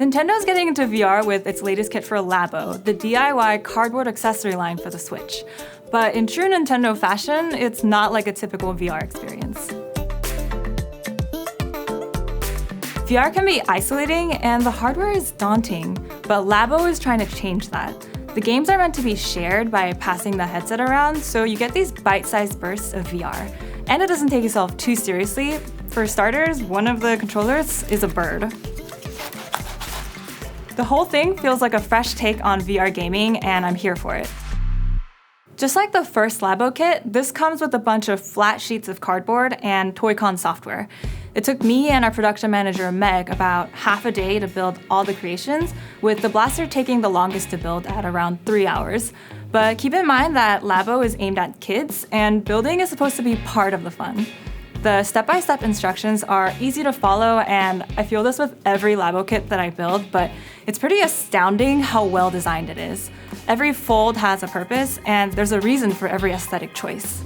Nintendo's getting into VR with its latest kit for Labo, the DIY cardboard accessory line for the Switch. But in true Nintendo fashion, it's not like a typical VR experience. VR can be isolating and the hardware is daunting, but Labo is trying to change that. The games are meant to be shared by passing the headset around, so you get these bite-sized bursts of VR. And it doesn't take itself too seriously. For starters, one of the controllers is a bird. The whole thing feels like a fresh take on VR gaming, and I'm here for it. Just like the first Labo kit, this comes with a bunch of flat sheets of cardboard and Toy-Con software. It took me and our production manager, Meg, about half a day to build all the creations, with the blaster taking the longest to build at around 3 hours. But keep in mind that Labo is aimed at kids, and building is supposed to be part of the fun. The step-by-step instructions are easy to follow, and I feel this with every Labo kit that I build, but it's pretty astounding how well designed it is. Every fold has a purpose, and there's a reason for every aesthetic choice.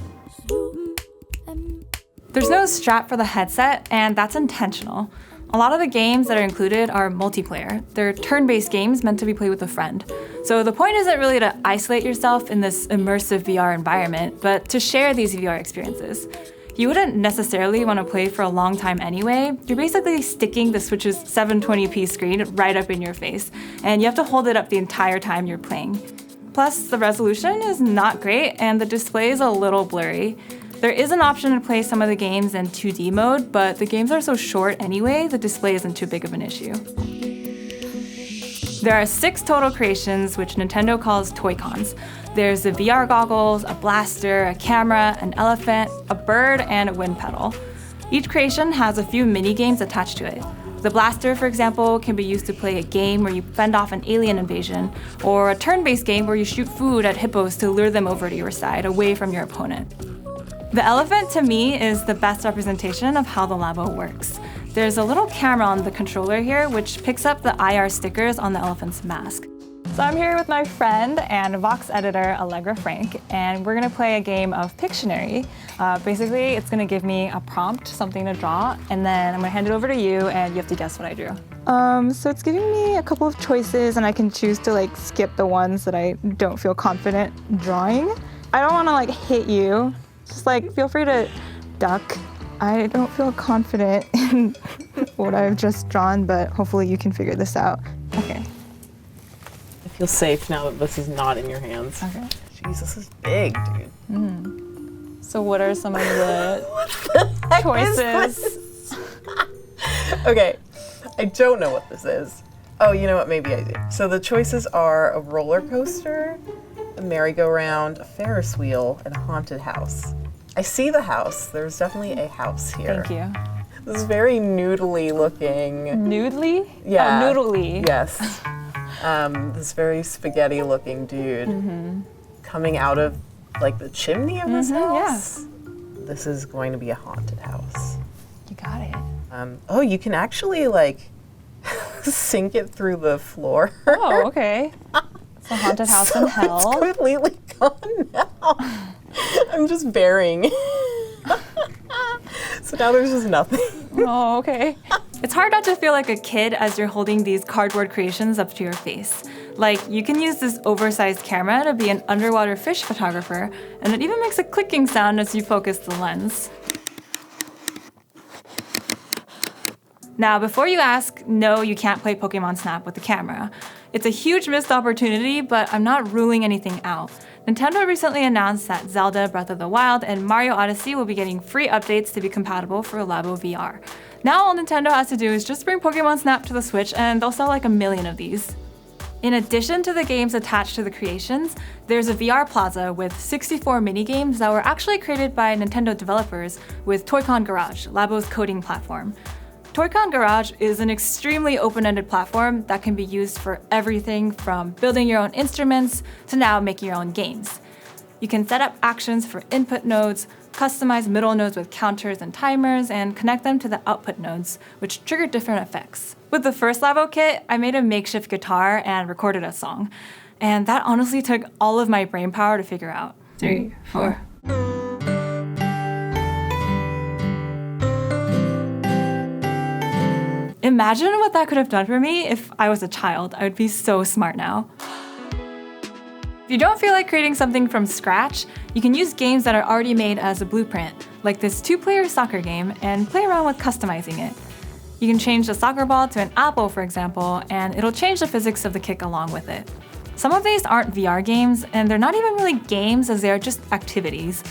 There's no strap for the headset, and that's intentional. A lot of the games that are included are multiplayer. They're turn-based games meant to be played with a friend. So the point isn't really to isolate yourself in this immersive VR environment, but to share these VR experiences. You wouldn't necessarily want to play for a long time anyway. You're basically sticking the Switch's 720p screen right up in your face, and you have to hold it up the entire time you're playing. Plus, the resolution is not great, and the display is a little blurry. There is an option to play some of the games in 2D mode, but the games are so short anyway, the display isn't too big of an issue. There are 6 total creations, which Nintendo calls Toy-Cons. There's the VR goggles, a blaster, a camera, an elephant, a bird, and a wind pedal. Each creation has a few mini-games attached to it. The blaster, for example, can be used to play a game where you fend off an alien invasion, or a turn-based game where you shoot food at hippos to lure them over to your side, away from your opponent. The elephant, to me, is the best representation of how the Labo works. There's a little camera on the controller here, which picks up the IR stickers on the elephant's mask. So I'm here with my friend and Vox editor, Allegra Frank, and we're gonna play a game of Pictionary. Basically, it's gonna give me a prompt, something to draw, and then I'm gonna hand it over to you, and you have to guess what I drew. So it's giving me a couple of choices, and I can choose to skip the ones that I don't feel confident drawing. I don't wanna hit you. Just feel free to duck. I don't feel confident in what I've just drawn, but hopefully you can figure this out. Okay. I feel safe now that this is not in your hands. Okay. Jeez, this is big, dude. So what are some of the choices? Okay, I don't know what this is. Oh, you know what, maybe I do. So the choices are a roller coaster, a merry-go-round, a Ferris wheel, and a haunted house. I see the house. There's definitely a house here. Thank you. This is very noodly looking. Noodly? Yeah. Oh, noodly. Yes. This very spaghetti looking dude coming out of the chimney of this house. Yeah. This is going to be a haunted house. You got it. Oh, you can actually sink it through the floor. Oh, okay. It's a haunted house in hell. It's completely gone now. I'm just bearing. So now there's just nothing. Oh, okay. It's hard not to feel like a kid as you're holding these cardboard creations up to your face. You can use this oversized camera to be an underwater fish photographer, and it even makes a clicking sound as you focus the lens. Now, before you ask, no, you can't play Pokemon Snap with the camera. It's a huge missed opportunity, but I'm not ruling anything out. Nintendo recently announced that Zelda, Breath of the Wild, and Mario Odyssey will be getting free updates to be compatible for Labo VR. Now all Nintendo has to do is just bring Pokemon Snap to the Switch, and they'll sell 1 million of these. In addition to the games attached to the creations, there's a VR Plaza with 64 minigames that were actually created by Nintendo developers with Toy-Con Garage, Labo's coding platform. Toy-Con Garage is an extremely open-ended platform that can be used for everything from building your own instruments to now making your own games. You can set up actions for input nodes, customize middle nodes with counters and timers, and connect them to the output nodes, which trigger different effects. With the first Labo kit, I made a makeshift guitar and recorded a song. And that honestly took all of my brain power to figure out. 3, 4. Imagine what that could have done for me if I was a child. I would be so smart now. If you don't feel like creating something from scratch, you can use games that are already made as a blueprint, like this 2-player soccer game, and play around with customizing it. You can change the soccer ball to an apple, for example, and it'll change the physics of the kick along with it. Some of these aren't VR games, and they're not even really games as they are just activities.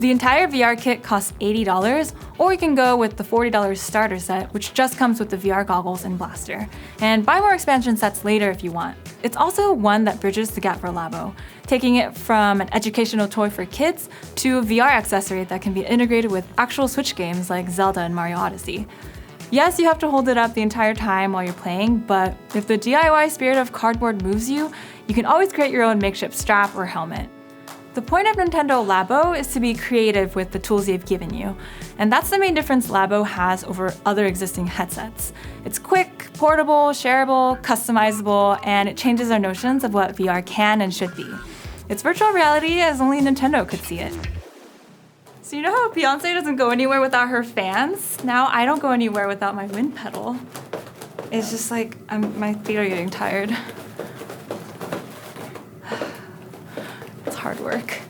The entire VR kit costs $80, or you can go with the $40 starter set, which just comes with the VR goggles and blaster, and buy more expansion sets later if you want. It's also one that bridges the gap for Labo, taking it from an educational toy for kids to a VR accessory that can be integrated with actual Switch games like Zelda and Mario Odyssey. Yes, you have to hold it up the entire time while you're playing, but if the DIY spirit of cardboard moves you, you can always create your own makeshift strap or helmet. The point of Nintendo Labo is to be creative with the tools they've given you, and that's the main difference Labo has over other existing headsets. It's quick, portable, shareable, customizable, and it changes our notions of what VR can and should be. It's virtual reality as only Nintendo could see it. So you know how Beyonce doesn't go anywhere without her fans? Now I don't go anywhere without my wind pedal. It's just like, my feet are getting tired. It's hard work.